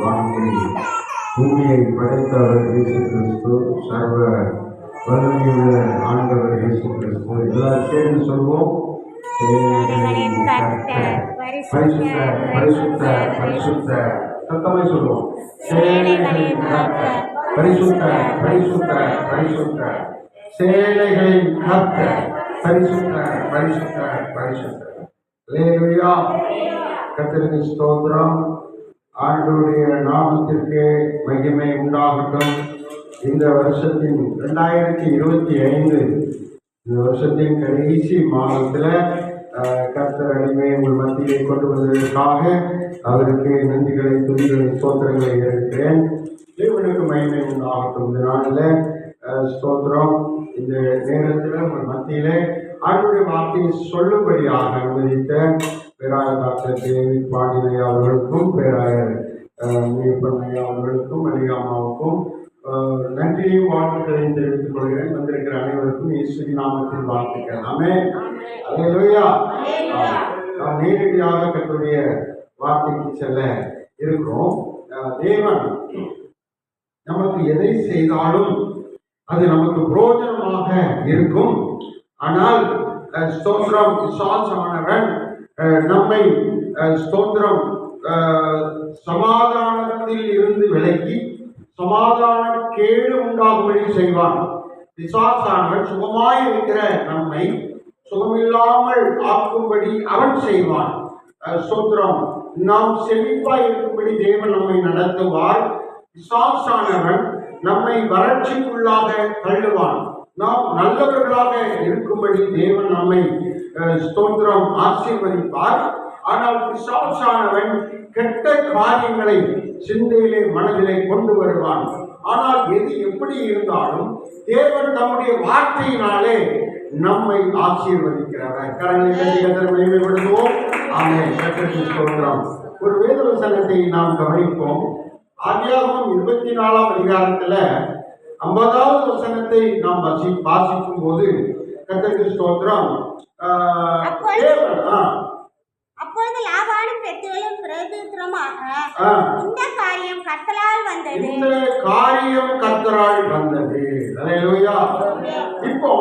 வானத்தை பூமியை படைத்தவர் இயேசு கிறிஸ்து, சர்வ வல்லமையுள்ள ஆண்டவர் இயேசு கிறிஸ்து. எல்லாரும் சேர்ந்து சொல்வோம். சத்தமாய் சொல்லுவோம். பரிசுத்த பரிசுத்த பரிசுத்த சேனைகளின் கர்த்தர், பரிசுத்த பரிசுத்த பரிசுத்த. அல்லேலூயா. கர்த்தருக்கு ஸ்தோத்திரம். ஆண்டவருடைய நாமத்திற்கு மகிமை உண்டாகட்டும். இந்த வருஷத்தின் 2025 இந்த வருஷத்தின் கடைசி மாதத்தில் கர்த்தர் அடிமை உங்கள் மத்தியை கொண்டு வந்ததற்காக அவருக்கு நன்றிகளை, துதிகளை, ஸ்தோத்திரங்களை ஏற்கிறேன். தேவனுக்கு மகிமை உண்டாகட்டும். இந்த நாளில் ஸ்தோத்திரம். இந்த நேரத்தில் உங்கள் மத்தியிலே ஆண்டவருடைய வார்த்தையை சொல்லும்படியாக அனுமதித்த பேராயர் டாக்டர் டேவிட் பாண்டியன் அவர்களுக்கும், பேராயர் மீப்பன் ஐயா அவர்களுக்கும், மணிகாமாவுக்கும் நன்றியையும் வாழ்த்துக்களையும் தெரிவித்துக் கொள்கிறேன். வந்திருக்கிற அனைவருக்கும் இயேசுவின் நாமத்தில் வாழ்த்துக்கள். ஆமென். அல்லேலூயா. நாம் நேரடியாக கர்த்தருடைய வார்த்தைக்கு செல்ல இருக்கிறோம். தேவன் நமக்கு எதை செய்தாலும் அது நமக்கு பிரயோஜனமாக இருக்கும். ஆனால் ஸ்தோத்திரம், விசுவாசமானவன் நம்மை ஸ்தோத்திரம் சமாதானத்தில் இருந்து விலக்கி சமாதான கேடு உண்டாகும்படி செய்வான். விசுவாசானவன் சுகமாய் இருக்கிற நம்மை சுகமில்லாமல் ஆக்கும்படி அவன் செய்வான். ஸ்தோத்திரம். நாம் செழிப்பாய் இருக்கும்படி தேவன் நம்மை நடத்துவார். விசுவாசானவன் நம்மை வறட்சிக்குள்ளாக தள்ளுவான். நாம் நல்லவர்களாக இருக்கும்படி தேவன் நம்மை ஸ்தோத்திரம் ஆசீர்வதிப்பார். ஆனால் பிசாசானவன் கெட்ட காரியங்களை சிந்தையிலே, மனதிலே கொண்டு வருவான். ஆனால் எது எப்படி இருந்தாலும் தேவன் தம்முடைய வார்த்தையினாலே நம்மை ஆசீர்வதிக்கிறவர். கரங்களை மேம்படுத்துவோம். ஆமென். ஸ்தோத்திரம். ஒரு வேத வசனத்தை நாம் கவனிப்போம். ஆதியாகமம் 24ஆம் அதிகாரத்துல 50வது வசனத்தை நாம் வாசிக்கும் போது கர்த்தருக்கு ஸ்தோத்திரம். அப்பொழுது லாபானும் பெத்துவேலும் பிரதியுத்தரமாக, இந்த காரியம் கர்த்தரால் வந்தது. இந்த காரியம் கர்த்தரால் வந்தது. அல்லேலூயா. இப்போ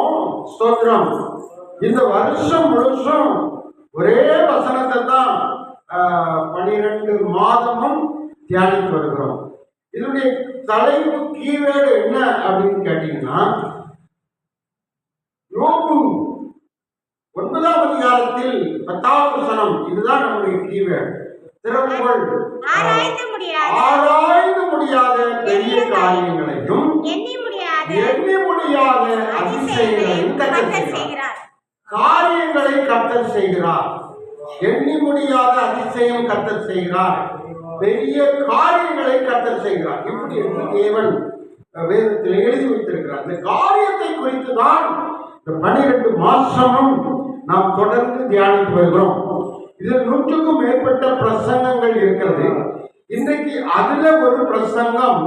ஸ்தோத்திரம். இந்த வருஷம் முழுசும் ஒரே வசனத்தை தான் 12 மாதமும் தியானித்து வருகிறோம். இதனுடைய தலைப்பு கீவேர்டு என்ன அப்படின்னு கேட்டீங்கன்னா, யோபு 9ஆம் அதிகாரத்தில் 10வது வசனம். இதுதான் நம்முடைய கீவேர்டு. திறவுகோள். ஆராய்ந்து முடியாத பெரிய காரியங்களையும் எண்ணி முடியாத அதிசயங்களையும் கர்த்தர் செய்கிறார். காரியங்களை கர்த்தர் செய்கிறார். எண்ணி முடியாத அதிசயம் கர்த்தர் செய்கிறார். பெரிய காரியங்களை கர்த்தர் செய்கிறார். இப்படி என்று தேவன் வேதத்தில் எழுதி வைத்திருக்கிறார். இந்த காரியத்தை குறித்து தான் இந்த 12 மாசமும் நாம் தொடர்ந்து தியானித்து வருகிறோம். இதில் 100க்கும் மேற்பட்ட பிரசங்கங்கள் இருக்கிறது. இன்றைக்கு அதுல ஒரு பிரசங்கம்,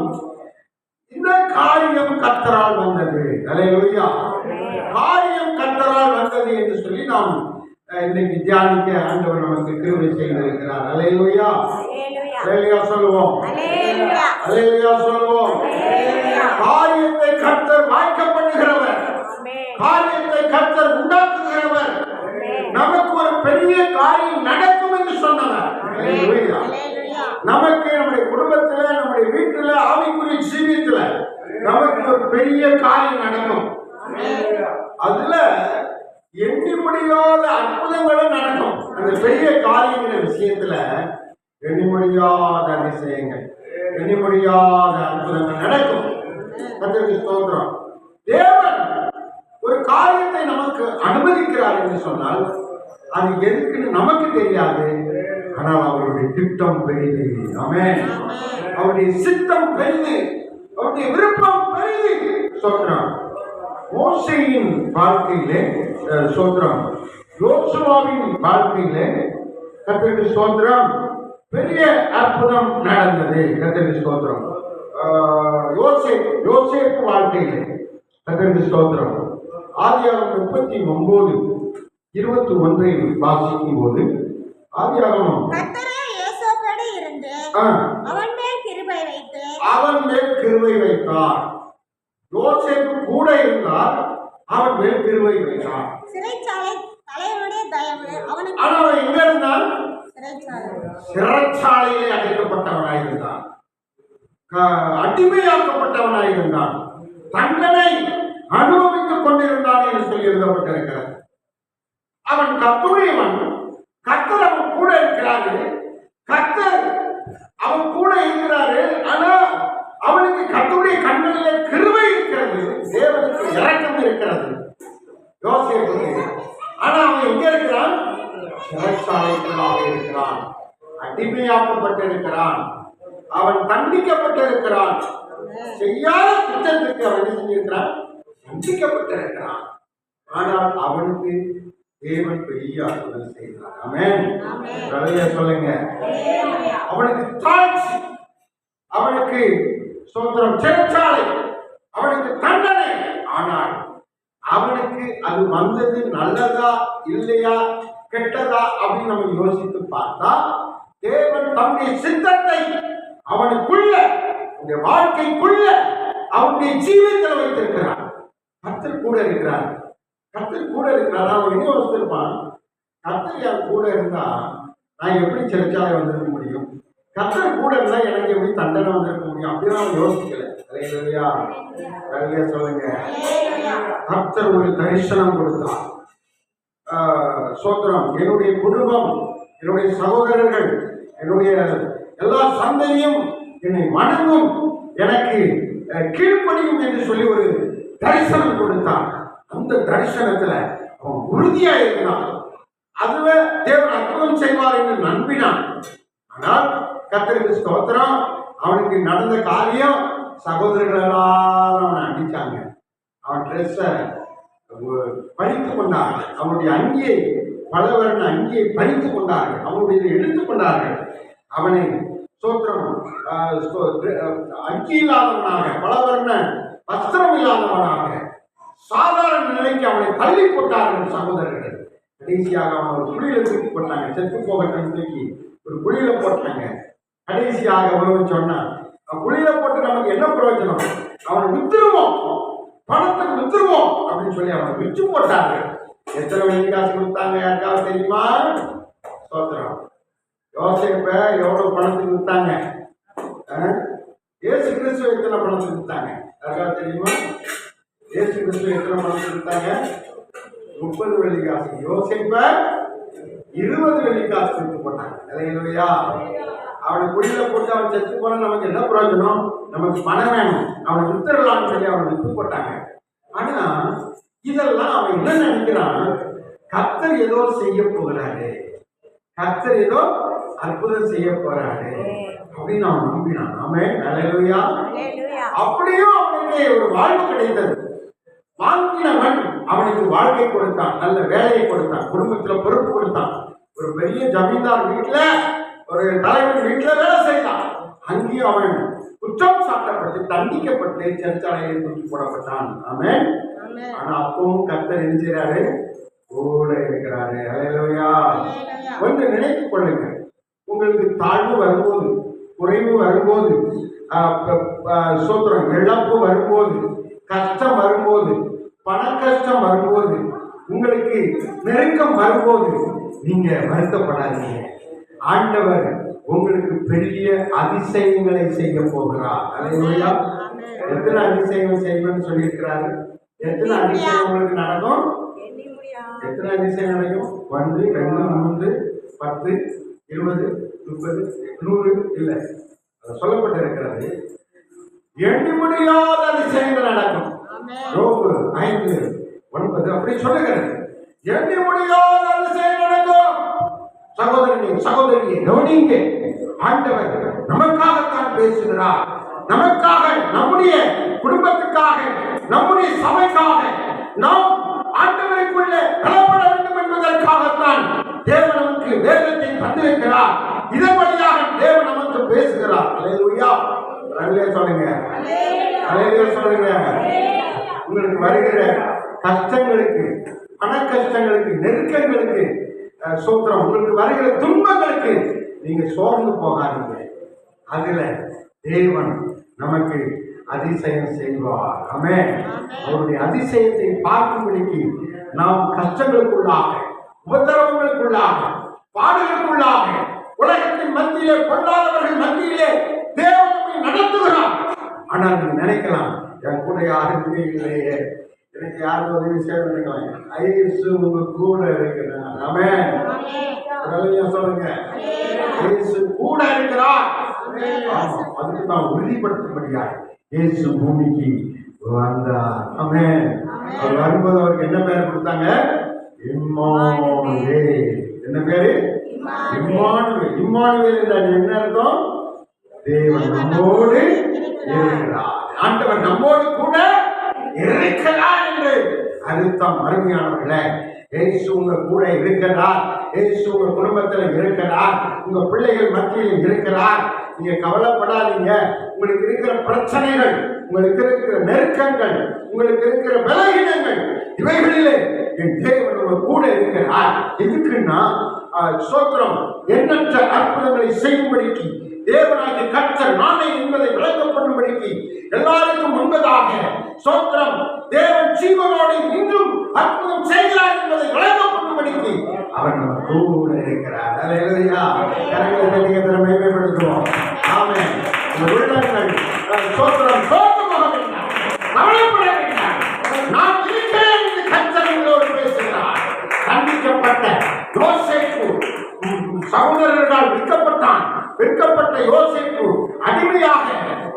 இந்த காரியம் கர்த்தரால் வந்தது. அல்லேலூயா. காரியம் கர்த்தரால் வந்தது என்று சொல்லி நாம் இன்னைக்கு தியானிக்க ஆண்டவர் நமக்கு கிருபை செய்திருக்கிறார். அல்லேலூயா. அல்லேலூயா சொல்லுவோம். அல்லேலூயா சொல்லுவோம். காரியத்தை கர்த்தர் வாய்க்க பண்ணுகிறவர், காரியத்தை கர்த்தர் உண்டாக்குகிறவர், நமக்கு ஒரு பெரிய காரியம் நடக்கும் என்று சொன்னவர். அல்லேலூயா. நமக்கு நம்முடைய குடும்பத்துல, நம்முடைய வீட்டுல, ஆவிக்குரிய ஜீவியத்துல நமக்கு ஒரு பெரிய காரியம் நடக்கும். அதுல எண்ணி முடியாத அற்புதங்களும் நடக்கும். அந்த பெரிய காரியங்கிற விஷயத்துல எண்ணி முடியாத அதிசயங்கள், எண்ணி முடியாத அற்புதங்கள் நடக்கும். கர்த்தருக்கு ஸ்தோத்திரம். தேவன் ஒரு காரியத்தை நமக்கு அனுமதிக்கிறார் என்று சொன்னால் அது எதுக்குன்னு நமக்கு தெரியாது. ஆனால் அவருடைய திட்டம் பெரிது. ஆமென். அவருடைய சித்தம் பெரிது, அவருடைய விருப்பம் பெரிது. ஸ்தோத்திரம். மோசேயின் வாழ்க்கையிலே ஸ்தோத்திரம், யோசுவாவின் வாழ்க்கையிலே கர்த்தருக்கு ஸ்தோத்திரம் பெரிய அற்புதம் நடந்தது. கர்த்தருக்கு ஸ்தோத்திரம். யோசேப்பு வாழ்க்கையிலே கர்த்தருக்கு ஸ்தோத்திரம். ஆதியாகமம் 39:21 வாசிக்கும் போது, ஆதியாகமம் கர்த்தரே யோசேப்போடு இருந்து அவன் மேல் அவன் மேல் கிருபை வைத்தார். யோசேப்பு கூட இருந்தார், அவன் மேல் கிருபை வைத்தார். சிறைச்சாலை தலைவனுடைய தயவு அவனுக்கு. ஆனா அவன் எங்க இருந்தான்? சிறைச்சாலை. சிறைச்சாலையிலே அடைக்கப்பட்டவனாயிருந்தான், அடிமையாக்கப்பட்டவனாயிருந்தான், தண்டனை அனுபவித்துக் கொண்டிருந்தான் என்று சொல்லி எழுதப்பட்டிருக்கிறது. அவன் கர்த்தருடையவன், கர்த்தர் அவன் கூட இருக்கிறாரு, கர்த்தர் அவன் கூட இருக்கிறாரு. ஆனா அவனுக்கு கர்த்தருடைய கண்களிலே கிருபை இருக்கிறது, தேவனுக்கு இரக்கம் இருக்கிறது யோசேப்புக்கு. ஆனா அவன் எங்க இருக்கிறான்? சிறைச்சாலைக்குள்ளாக இருக்கிறான், அடிமையாக்கப்பட்டிருக்கிறான், அவன் தண்டிக்கப்பட்டிருக்கிறான். செய்யாத குற்றத்திற்கு அவன் என்ன செஞ்சிருக்கிறான்? தண்டிக்கப்பட்டிருக்கிறான். ஆனால் அவனுக்கு தேவன் பெரிய அற்புதம் செய்தார். ஆமென். சொல்லுங்க. அவனுக்கு தாழ்ச்சி, அவனுக்கு சோத்திரம், சிறைச்சாலை, அவனுக்கு தண்டனை. ஆனால் அவனுக்கு அது வந்தது நல்லதா இல்லையா கெட்டதா அப்படின்னு நம்ம யோசித்து பார்த்தா, தேவன் தம்முடைய சித்தத்தை அவனுக்குள்ள, அவனுடைய வாழ்க்கைக்குள்ள, அவனுடைய ஜீவியத்தில் வைத்திருக்கிறார். கர்த்தர் கூட இருக்கிறார், கர்த்தர் கூட இருக்கிறார். அவன் என்ன யோசிச்சிருப்பான்? கர்த்தர் என் கூட இருந்தா நான் எப்படி சிறைச்சாலை வந்திருக்க முடியும்? கர்த்தர் கூட இருந்தா எனக்கு எப்படி தண்டனை வந்திருக்க முடியும்? அப்படின்னு அவன் யோசிக்கல. சொல்லுங்க. கர்த்தர் ஒரு தரிசனம் கொடுத்தார். சோத்திரம், என்னுடைய குடும்பம், என்னுடைய சகோதரர்கள், என்னுடைய எல்லா சந்ததியும் என்னை வணங்கும், எனக்கு கீழ்ப்படியும் என்று சொல்லி ஒரு தரிசனம் கொடுத்தான். அந்த தரிசனத்துல அவன் உறுதியா இருந்தான். அதுல தேவன் அற்புதம் செய்வார் என்று நம்பினான். ஆனால் கர்த்தருக்கு ஸ்தோத்திரம், அவனுக்கு நடந்த காரியம், சகோதரர்கள் எல்லாரும் அவனை அடிச்சாங்க, அவன் ட்ரெஸ்ஸை பறித்து கொண்டார்கள், அவனுடைய அங்கியை, பலவர்ண அங்கியை பறித்து கொண்டார்கள், அவனுடைய எடுத்துக் கொண்டார்கள். அவனை சோத்திரம் அங்கி இல்லாதவனாக, பலவர்ண வஸ்திரம் இல்லாதவனாக, சாதாரண நிலைக்கு அவனை தள்ளி போட்டார்கள் சகோதரர்கள். கடைசியாக அவன் ஒரு குழியில தூக்கி போட்டாங்க, செத்து போகட்டும் தூக்கி ஒரு குழியில போட்டாங்க. கடைசியாக ஒருவன் சொன்னான், குழியில போட்டு நமக்கு என்ன பிரயோஜனம், அவனை வித்துருவோம், பணத்துக்கு வித்துருவோம் அப்படின்னு சொல்லி அவனை விற்று போட்டார்கள். எத்தனை வெள்ளி காசு கொடுத்தாங்க யாருக்காவது தெரியுமா? சோத்திரம். யோசேப்ப எவ்வளவு பணத்துக்கு வித்தாங்க? இயேசு கிறிஸ்துவ எத்தனை பணத்துக்கு வித்தாங்க யாருக்காவது தெரியுமா? இயேசு கிறிஸ்துவ எத்தனை பணத்துக்கு வித்தாங்க? 30 வெள்ளி காசு. யோசேப்ப 20 வெள்ளி காசு விட்டு போட்டாங்க. இல்லையா? அவனை குழியில போட்டு அவன் செத்து போனா நமக்கு என்ன பிரயோஜனம்? நமக்கு பணம் வேணும், அவனை வித்துடலாம்னு சொல்லி அவனை வித்து போட்டாங்க. ஆனா இதெல்லாம் அவன் என்ன நினைக்கிறான்? கர்த்தர் ஏதோ செய்ய போகிறாரு, கர்த்தர் ஏதோ அற்புதம் செய்ய போறாரு அப்படின்னு அவன் நம்பினான். ஆமென். அல்லேலூயா. அப்படியும் அவனுக்கு ஒரு வாழ்வு கிடைத்தது. வாங்கினவன் அவனுக்கு வாழ்க்கை கொடுத்தான், நல்ல வேலையை கொடுத்தான், குடும்பத்துல பொறுப்பு கொடுத்தான். ஒரு பெரிய ஜமீன்தார் வீட்டுல, ஒரு தலைவர் வீட்டுல வேலை செய்தான். அங்கேயும் அவன் குற்றம் சாட்டப்பட்டு தண்டிக்கப்பட்டு சிறைச்சாலையில் தூக்கி போடப்பட்டான். ஆமென். ஆனா அப்பவும் கர்த்தர் என்ன செய்றாரு? கூட இருக்கிறாரு. அல்லேலூயா. கொஞ்சம் நினைத்துக் கொள்ளுங்க, உங்களுக்கு தாழ்வு வரும்போது, குறைவு வரும்போது, சோத்திரம் இழப்பு வரும்போது, கஷ்டம் வரும்போது, பண கஷ்டம் வரும்போது, உங்களுக்கு நெருக்கம் வரும்போது நீங்க வருத்தப்படாதீங்க. ஆண்டவர் உங்களுக்கு பெரிய அதிசயங்களை செய்ய போகிறார். அல்லேலூயா. எத்தனை அதிசயங்கள் செய்வேன்னு சொல்லியிருக்கிறாரு? எத்தனை அதிசயம் உங்களுக்கு நடக்கும்? எத்தனை அதிசயம் நடக்கும்? 1, 2, 3, 10, 20, 30, 100 இல்லை, சொல்லப்பட்டிருக்கிறது. எண்ணி முடியாத அதிசயங்கள் நடக்கும். யோபு 5, 9 அப்படி சொல்லுகிறது. எண்ணி முடியாத அதிசயம் நடக்கும். சகோதரனே, சகோதரியே, கவனிங்க. ஆண்டவர் நமக்காகத்தான் பேசுகிறார். நமக்காக, நம்முடைய குடும்பத்துக்காக, நம்முடைய சபைக்காக, நாம் ஆண்டவருக்குள்ள பலப்பட வேண்டும் என்பதற்காகத்தான் தேவன் நமக்கு வேதத்தை தந்திருக்கிறார். இதன் வழியாக தேவன் நமக்கு பேசுகிறார். அல்லேலூயா. அல்லேலூயா சொல்லுங்க. அல்லேலூயா சொல்லுங்க. உங்களுக்கு வருகிற கஷ்டங்களுக்கு, பண கஷ்டங்களுக்கு, நெருக்கங்களுக்கு, சோத்திரம், உங்களுக்கு வருகிற துன்பங்களுக்கு நீங்க சோர்ந்து போகாதீங்க. அதுல தேவன் நமக்கு அதிசயம் செய்வார். ஆமென். அவருடைய அதிசயத்தை பார்க்கும்படிக்கு நாம் கஷ்டங்களுக்குள்ளாக, உபத்திரவங்களுக்குள்ளாக, பாடுகளுக்குள்ளாக, உலகத்தின் மத்தியிலே, பொல்லாதவர்கள் மத்தியிலே தேவன் நம்மை நடத்துகிறார். ஆனால் நீங்க நினைக்கலாம், என் கூட யாருமே இல்லையே, எனக்கு யாரும் உதவி செய்ய நினைக்கலாம். ஐயேசு உங்க கூட இருக்கிறார். ஆமென். சொல்லுங்க, இயேசு கூட இருக்கிறார். அதுக்கு நான் உறுதிப்படுத்தும்படியாய் இயேசு பூமிக்கு வந்தார். ஆமென். அவர் வரும்போது அவருக்கு என்ன பேர் கொடுத்தாங்க? இம்மானுவேல். என்ன பேரு? இம்மானுவேல். இம்மானுவேல் என்றால் என்ன அர்த்தம்? தேவன் நம்மோடு இருக்கிறார். ஆண்டவர் நம்மோடு கூட இருக்கிறார் என்று அர்த்தம். அருமையானவர்களே, இயேசு உங்க கூட இருக்கிறார். இயேசு உங்க குடும்பத்தில் இருக்கிறார். உங்க பிள்ளைகள் மத்தியில் இருக்கிறார். நீங்க கவலைப்படாதீங்க. உங்களுக்கு இருக்கிற பிரச்சனைகள், உங்களுக்கு இருக்கிற நெருக்கங்கள், உங்களுக்கு இருக்கிற பலவீனங்கள், இவைகளிலே என் தேவன் உங்க கூட இருக்கிறார். எதுக்குன்னா ஸ்தோத்திரம், எண்ணற்ற அற்புதங்களை செய்யும்படிக்கு தேவனாகிய கர்த்தர் நானே என்பதை விளக்கப்படும்படிக்கு எல்லாருக்கும் முன்பதாக ஸ்தோத்திரம், தேவன் ஜீவனோடு இன்றும் அற்புதம் செய்கிறார் என்பதை விளக்கப்படும்படிக்கு அவர் நம்ம கூட இருக்கிறார். அல்லேலூயா. கரங்களை மேம்படுத்துவோம். ஆமென். இந்த உள்ளங்கள் ஸ்தோத்திரம் சோகமாக வேண்டாம், கவலைப்பட வேண்டாம். நான் இருக்கிறேன் என்று கர்த்தர் உங்களோடு பேசுகிறார். கண்டிக்கப்பட்ட யோசேப்பு சகோதரர்களால் விற்கப்பட்ட யோசேப்பு அடிமையாக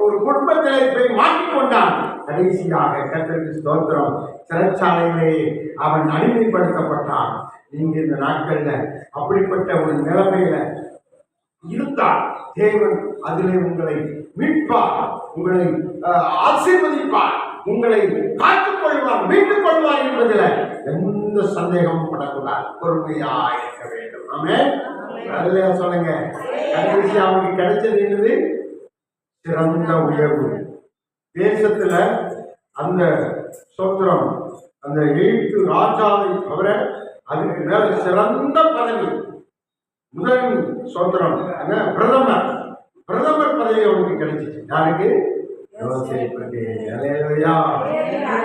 ஒரு குடும்பத்திலே போய் மாட்டிக்கொண்டான். கடைசியாக கர்த்தருக்கு ஸ்தோத்திரம், சிறைச்சாலையிலே அவன் அடிமைப்படுத்தப்பட்டான். நீங்க இந்த நாட்கள்ல அப்படிப்பட்ட ஒரு நிலைமையில இருந்தால் தேவன் அதிலே உங்களை மீட்பார், உங்களை ஆசீர்வதிப்பார், உங்களை காத்துக் கொள்வார், மீட்டுக் கொள்வார் என்பதில் எந்த சந்தேகமும் படக்கூடாது. பொறுமையாக இருக்க வேண்டும். ஆமென். அதுல சொல்லுங்க, கடைசி அவனுக்கு கிடைச்சது என்னது? சிறந்த உயர்வு. தேசத்துல அந்த ஸ்தோத்திரம், அந்த எகிப்து ராஜாவை தவிர அதுக்கு மேல சிறந்த பதவி, முதல் ஸ்தோத்திரம் பிரதமர் பதவி அவனுக்கு கிடைச்சிச்சு. யாருக்கு? யோசேப்புக்கு. அல்லேலூயா,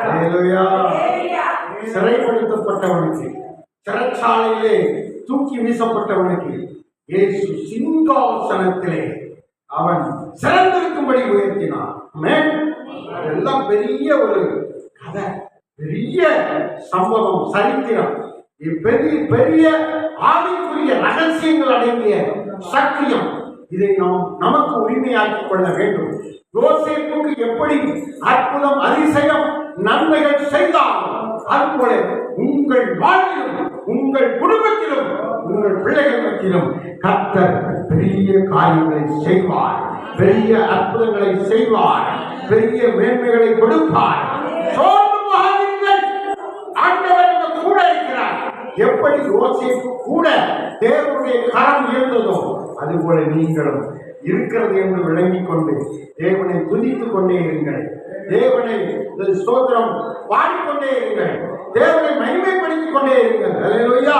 அல்லேலூயா. சிறைப்படுத்தப்பட்டவனுக்கு, சிறைச்சாலையிலே தூக்கி வீசப்பட்டவனுக்கு இயேசு சிங்காசனத்திலே அவன் சிறந்திருக்கும்படி உயர்த்தினான். அதெல்லாம் பெரிய ஒரு கதை, பெரிய சம்பவம், சரித்திரம். பெரிய பெரிய ஆவிக்குரிய ரகசியங்கள் அடங்கிய சத்தியம். இதை நாம் நமக்கு உரிமையாக்கிக் கொள்ள வேண்டும். யோசேப்புக்கு எப்படி அற்புதம், அதிசயம், நன்மைகள் செய்தாலும் அதுபோல உங்கள் வாழ்விலும், உங்கள் குடும்பத்திலும், உங்கள் பிள்ளைகள் மத்தியிலும் கர்த்தர் பெரிய காரியங்களை செய்வார், பெரிய அற்புதங்களை செய்வார், பெரிய மேன்மைகளை கொடுப்பார். சோர்ந்து போகாதீர்கள், ஆண்டவர் நம்ம கூட இருக்கிறார். எப்படி யோசேப்பு கூட தேவனுடைய கரம் இருந்ததோ அதுபோல நீங்களும் இருக்கிறது என்று விளங்கிக் கொண்டு தேவனை துதித்துக் கொண்டே இருங்கள். தேவனை ஸ்தோத்திரம் பாடிக்கொண்டே இருங்கள். தேவனை மகிமைப்படுத்திக் கொண்டே இருங்கள். அல்லேலூயா.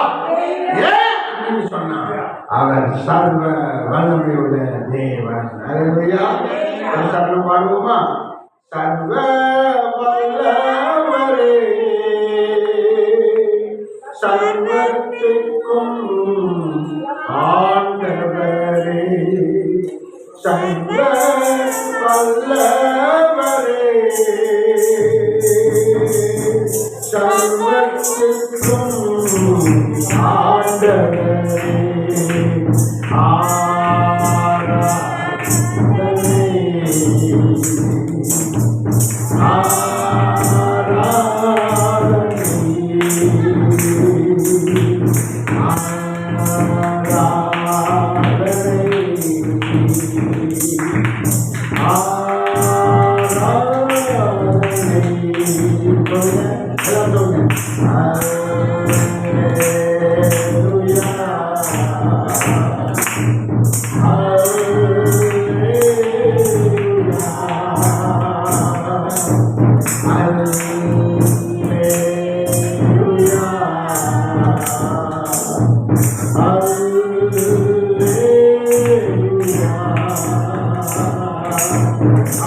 ஏன் சொன்னார்? அவர் சர்வ வல்லமையுள்ள தேவன். அல்லேலூயா. சரணம் பாடுவோமா? சர்வ வல்லவரே, சர்வத்திற்கும் ஆண்டவரே, சர்வ வல்லவரே, சர்வத்திற்கும் ஆண்டவரே, ஆராதனை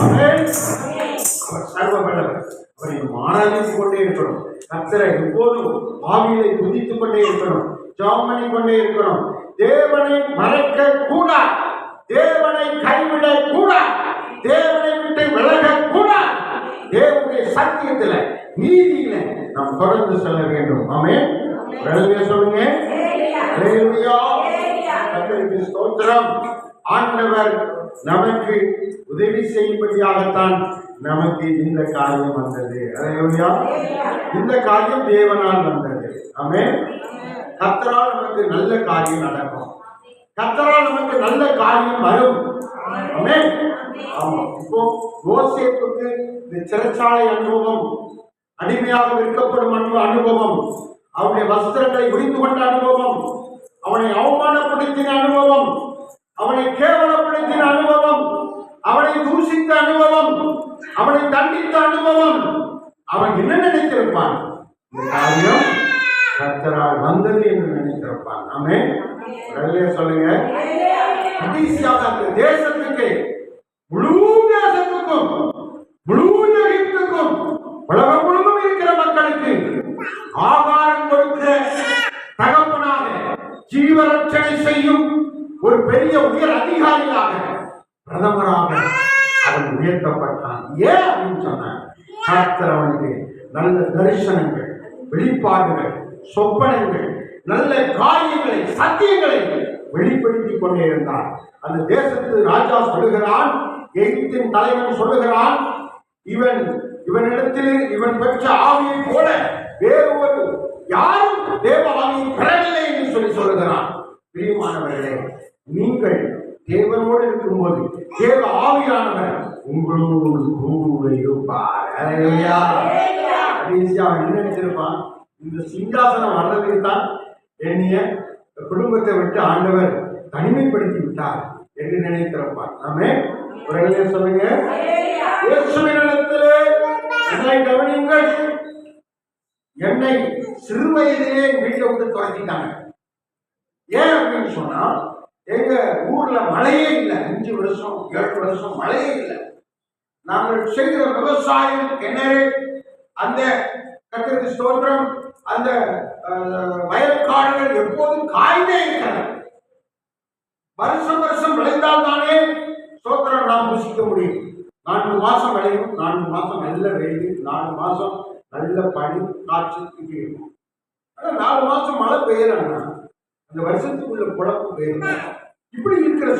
ஆமென். அவர் சர்வ வல்லவர். அவரை ஆராதித்துக் கொண்டே இருக்கணும். கர்த்தரை எப்போதும் ஆவியிலே துதித்துக் கொண்டே இருக்கணும். ஜெபம் பண்ணி கொண்டே இருக்கணும். தேவனை மறைக்க கூடாது. தேவனை கைவிட கூடாது. தேவனை விட்டு விலக கூடாது. தேவனுடைய சத்தியத்துல நீதியில நாம் தொடர்ந்து செல்ல வேண்டும். ஆமென். சொல்லுங்க. அல்லேலூயா. கர்த்தருக்கு ஸ்தோத்திரம். ஆண்டவர் நமக்கு உதவி செய்யும்படியாகத்தான் நமக்கு இந்த காரியம் வந்தது. அல்லேலூயா. இந்த காரியம் தேவனால் வந்தது. ஆமென். கர்த்தரால் நமக்கு நல்ல காரியம் நடக்கும். கர்த்தரால் நமக்கு நல்ல காரியம் வரும். ஆமென். ஆமா. இப்போ யோசேப்புக்கு இந்த சிறைச்சாலை அனுபவம், அடிமையாக விற்கப்படும் அனுபவம், அவனுடைய வஸ்திரங்களை உரிந்து கொண்ட அனுபவம், அவனை அவமானப்படுத்தின அனுபவம், அவனை கேவலப்படுத்தின அனுபவம், அவனை தூஷித்த அனுபவம், அவனை தண்டித்த அனுபவம், அவன் என்ன நினைத்திருப்பான்? இந்த காரியம் கர்த்தரால் வந்தது என்று நினைத்திருப்பான். ஆமென். சொல்லுங்க. கடைசியாக அந்த தேசத்துக்கு, முழு தேசத்துக்கும், முழு எகிப்துக்கும், உலகம் முழுவதும் இருக்கிற மக்களுக்கு ஆகாரம் கொடுக்கிற தகப்பனாக, ஜீவரட்சணை செய்யும் ஒரு பெரிய உயர் அதிகாரியாக, பிரதமராக அவன் உயர்த்தப்பட்டான். ஏன் அப்படின்னு சொன்னான்? கர்த்தர் அவனுக்கு நல்ல தரிசனங்கள், வெளிப்பாடுகள், சொப்பனங்கள், நல்ல காரியங்களை, சத்தியங்களை வெளிப்படுத்திக் கொண்டே இருந்தான். அந்த தேசத்து ராஜா சொல்லுகிறான், எகிப்தின் தலைவன் சொல்லுகிறான், இவனிடத்தில் இவன் பெற்ற ஆவியை போல வேறு ஒரு யாரும் தேவ ஆவியை பெறவில்லை என்று சொல்லுகிறான். பிரியமானவர்களே, நீங்கள் தேவனோடு இருக்கும்போது தேவ ஆவியானவர் உங்களோடு கூட இருப்பார். அல்லேலூயா. அவன் என்ன நினைச்சிருப்பான்? இந்த சிங்காசனம் வர்றதுக்கு தான் என்னைய குடும்பத்தை விட்டு ஆண்டவர் தனிமைப்படுத்தி விட்டார் என்று நினைத்திருப்பான். ஆமென். ஒரு சொல்லுங்க. இயேசுவினிடத்திலே என்னை கவனியுங்கள். என்னை சிறு வயதிலே வீட்டை விட்டு துரத்திட்டாங்க. ஏன் அப்படின்னு சொன்னா, எங்க ஊர்ல மழையே இல்லை. 5 வருஷம் 7 வருஷம் மழையே இல்லை. நாங்கள் செய்கிற விவசாயம் கிணறு, அந்த கர்த்தருக்கு ஸ்தோத்திரம், அந்த வயற்காடுகள் எப்போதும் காய்ந்தே இருக்கிறது. வருஷம் வருஷம் விளைந்தால் தானே ஸ்தோத்திரம் நாம் புசிக்க முடியும். 4 மாசம் விளையும், 4 மாசம் நல்ல வெயில், 4 மாசம் நல்ல பனி காற்று இருக்கும். ஆனால் 4 மாசம் மழை பெய்யலன்னா அந்த வருஷத்துக்குள்ள குழப்பு பெய்யும். இப்படி இருக்கிற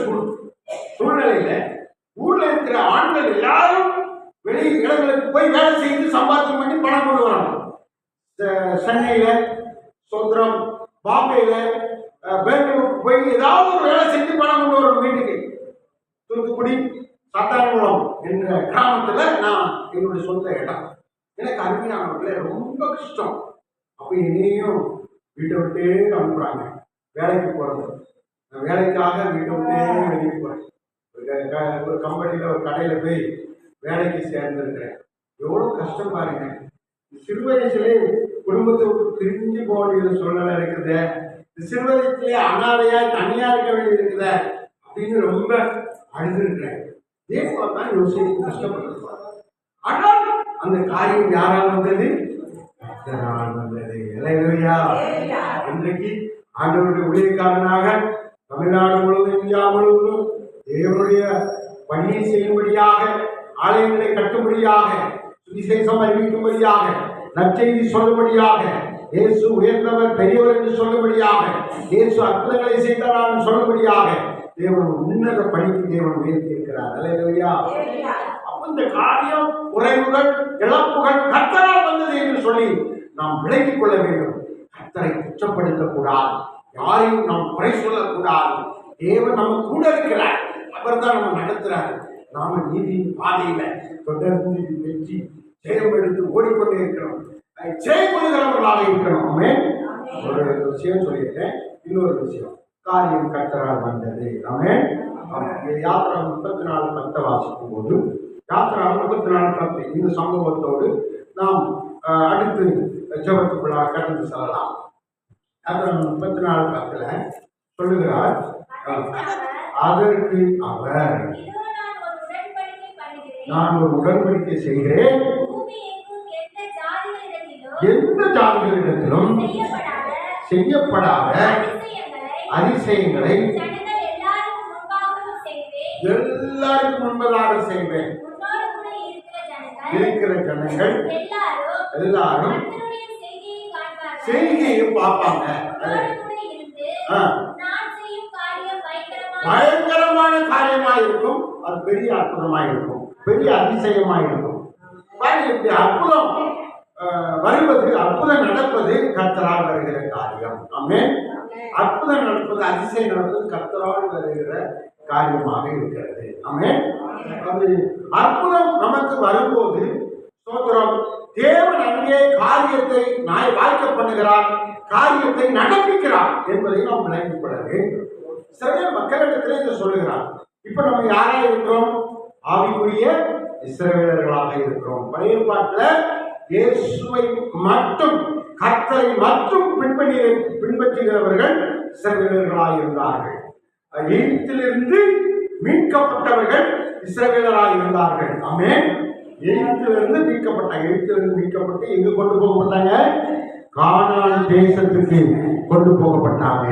சூழ்நிலையில ஊர்ல இருக்கிற ஆண்கள் எல்லாரும் வெளி இடங்களுக்கு போய் வேலை செய்து சம்பாத்தியம் பண்ணி பணம் கொண்டு வரணும். சென்னையில சோத்திரம், பாம்பேல, பெங்களூருக்கு போய் ஏதாவது ஒரு வேலை செஞ்சு பணம் கொண்டு வரணும் வீட்டுக்கு. தூத்துக்குடி சாத்தான்குளம் என்ற கிராமத்துல நான் என்னுடைய சொந்த இடம். எனக்கு அருமையானவர்களே ரொம்ப கஷ்டம். அப்ப என்னையும் வீட்டை விட்டே அனுப்புறாங்க வேலைக்கு போறது. நான் வேலைக்காக வீட்டை விட்டே வெளியே போறேன். ஒரு கம்பெனியில ஒரு கடையில போய் வேலைக்கு சேர்ந்திருக்கிறேன். எவ்வளவு கஷ்டம் பாருங்க. சிறு வயசுலே குடும்பத்தை விட்டு பிரிஞ்சு போக வேண்டிய சூழ்நிலை இருக்குது. சிறு வயசுலேயே அனாதையா தனியா இருக்க வேண்டியது இருக்குது அப்படின்னு ரொம்ப அழுதுருக்கிறேன். இதே போலதான் யோசிச்சு கஷ்டப்பட்டிருப்பாங்க. ஆனால் அந்த காரியம் யாரால் வந்தது? கர்த்தரால் வந்தது. அல்லேலூயா. இன்றைக்கு ஆண்டவருடைய ஊழியக்காரனாக தமிழ்நாடு முழுவதும், இந்தியா முழுவதும் தேவனுடைய பணியை செய்யும்படியாக, ஆலயங்களை கட்டும்படியாக, சுவிசேஷம் அறிவிக்கும்படியாக, நற்செய்தி சொல்லும்படியாக, இயேசு உயர்ந்தவர் பெரியவர் என்று சொல்லும்படியாக, இயேசு அற்புதங்களை செய்தார் என்று சொல்லும்படியாக தேவன் உன்னத பணிக்கு தேவன் உயர்த்தி இருக்கிறார். அல்லேலூயா. அப்ப இந்த காரியம், குறைவுகள், இழப்புகள் கர்த்தரால் வந்தது என்று சொல்லி நாம் விளங்கிக் கொள்ள வேண்டும். கர்த்தரை குற்றப்படுத்தக்கூடாது, யாரையும் நாம் குறை சொல்லக்கூடாது. தேவன் நம்ம கூட இருக்கிறார், அவர் தான் நம்ம நடத்துறார். நாம நீதியின் பாதையில தொடர்ந்து வெற்றி ஜெயம் எடுத்து ஓடிக்கொண்டே இருக்கிறோம், ஜெயப்படுகிறவர்களாக இருக்கிறோம். ஒரு விஷயம் சொல்லியிருக்கேன். இன்னொரு விஷயம், காரியம் கர்த்தரால் வந்தது. ஆமென். யாத்திரா 34:10 வாசிக்கும் போது, யாத்திரா 34:10 இந்த சம்பவத்தோடு நாம் அடுத்து ஜெபத்துக்குள்ளாக கடந்து செல்லலாம். யாத்திரா 34:10 சொல்லுகிறார், அதற்கு அவர் நான் ஒரு உடன்படிக்கை செய்கிறேன். பூமி எங்கும் எந்த ஜாதிகளிடத்திலும் செய்யப்படாத அதிசயங்களை ஜனங்கள் எல்லாருக்கும் முன்பாகவும் செய்வேன். எல்லாருக்கும் முன்பதாக செய்வேன். உன்னோடு கூட இருக்கிற ஜனங்கள் எல்லாரும் கர்த்தருடைய செய்கையை காண்பார்கள். செய்தியையும் பார்ப்பாங்க. உன்னோடு கூட இருந்து ஆ. நான் செய்யும் காரியம் பயங்கரமான காரியமா இருக்கும். அது பெரிய அற்புதமா இருக்கும், பெரிய அதிசயமா இருக்கும். பாருங்க, இப்படி அற்புதம் வருவது, அற்புதம் நடப்பது கர்த்தரால் வருகிற காரியம். ஆமென். அற்புதம் நடப்பது, அதிசயம் நடப்பது கர்த்தரால் வருகிற காரியமாக இருக்கிறது. ஆமென். அது அற்புதம் நமக்கு வரும்போது ஸ்தோத்திரம், தேவன் அங்கே காரியத்தை வாய்க்க பண்ணுகிறார், காரியத்தை நடப்பிக்கிறார் என்பதை நாம் விளங்கிக் கொள்ள வேண்டும். சில மக்களிடத்திலே இதை சொல்லுகிறார். இப்ப நம்ம யாரா இருக்கிறோம்? ஆவிக்குரிய இஸ்ரவேலர்களாக இருக்கிறோம். பழைய பாட்டில் இயேசுவை மட்டும், கர்த்தரை மட்டும் பின்பற்றுகிறவர்கள் இஸ்ரவேலர்களாக இருந்தார்கள். எகிப்திலிருந்து மீட்கப்பட்டவர்கள் இஸ்ரவேலராக இருந்தார்கள். ஆமென். எகிப்திலிருந்து மீட்கப்பட்டு எங்கு கொண்டு போகப்பட்டாங்க? கானான் தேசத்துக்கு கொண்டு போகப்பட்டாங்க.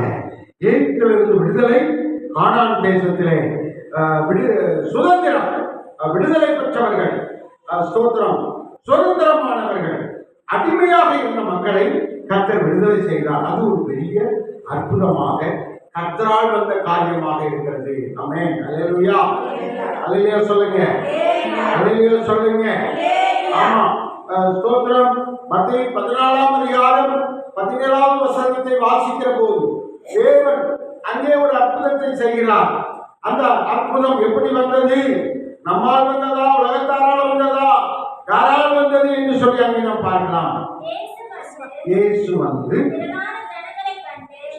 எகிப்திலிருந்து விடுதலை, கானான் தேசத்திலே சுதந்திரம், விடுதலை பெற்றவர்கள், ஸ்தோத்திரம், சுதந்திரமானவர்கள். அடிமையாக இருந்த மக்களை கர்த்தர் விடுதலை செய்தார். அது ஒரு பெரிய அற்புதமாக கர்த்தரால் வந்த காரியமாக இருக்கிறது. ஆமென். அல்லேலூயா. அல்லேலூயா சொல்லுங்க. அல்லேலூயா சொல்லுங்க. ஆமா. ஸ்தோத்திரம். மத்தேயு 14ஆம் அதிகாரம் 17ஆம் வசனத்தை வாசிக்கிற போது தேவன் அங்கே ஒரு அற்புதத்தை செய்கிறார். அந்த அற்புதம் எப்படி வந்தது? நம்மால் வந்ததா, உலகத்தாரால் வந்ததா, யாரால் வந்தது என்று சொல்லி அங்கே நாம் பார்க்கலாம். இயேசு வந்து